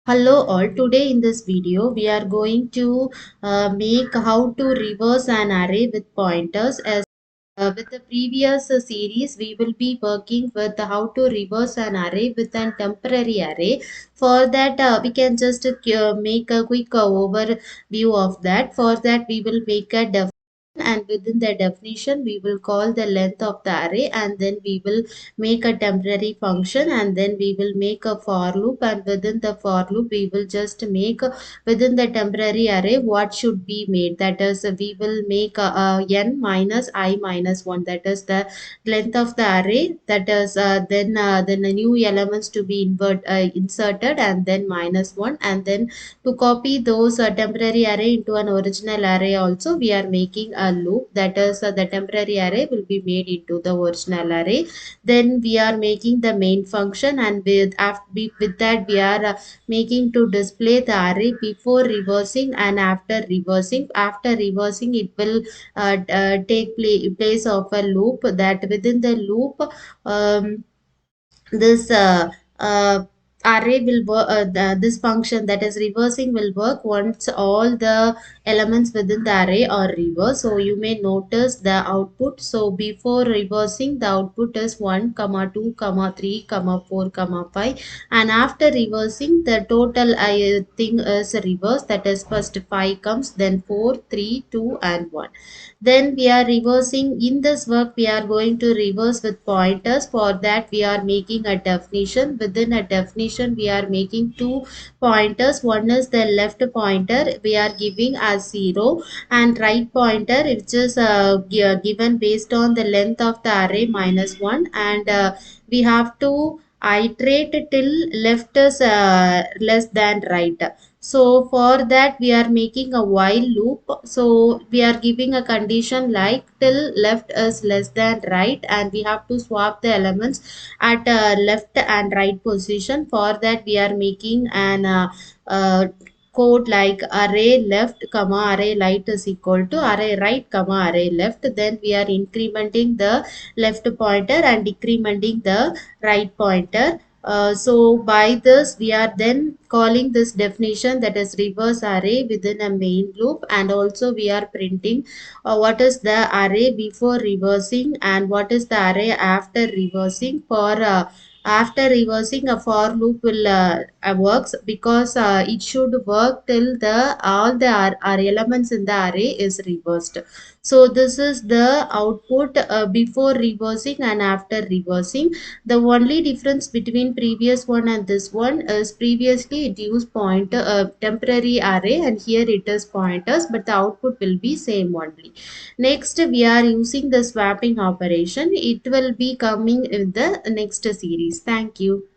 Hello all, today in this video we are going to make how to reverse an array with pointers. As with the previous series we will be working with how to reverse an array with an temporary array. For that we can just make a quick overview of that. For that we will make a definition, and within the definition we will call the length of the array, and then we will make a temporary function, and then we will make a for loop, and within the for loop we will just make within the temporary array what should be made. That is, we will make n minus I minus 1, that is the length of the array. That is then the new elements to be inserted, and then minus 1, and then to copy those temporary array into an original array also we are making a loop. That is, the temporary array will be made into the original array. Then we are making the main function, and with that we are making to display the array before reversing and after reversing. After reversing it will take place of a loop. That within the loop, this array will work, this function, that is reversing, will work once all the elements within the array are reversed. So you may notice the output. So before reversing the output is 1 comma 2 comma 3 comma 4 comma 5, and after reversing the total thing is reversed. That is, first 5 comes, then 4 3 2 and 1. Then we are reversing. In this work we are going to reverse with pointers. For that we are making a definition. Within a definition we are making two pointers. One is the left pointer, we are giving as 0, and right pointer which is given based on the length of the array minus 1, and we have to iterate till left is less than right. So for that we are making a while loop. So we are giving a condition like till left is less than right, and we have to swap the elements at left and right position. For that we are making an code like array left comma array right is equal to array right comma array left. Then we are incrementing the left pointer and decrementing the right pointer. So by this we are then calling this definition, that is reverse array, within a main loop, and also we are printing what is the array before reversing and what is the array after reversing. For after reversing, a for loop will works, because it should work till the all the elements in the array is reversed. So this is the output before reversing and after reversing. The only difference between previous one and this one is previously it used pointer temporary array, and here it is pointers, but the output will be same only. Next we are using the swapping operation. It will be coming in the next series. Thank you.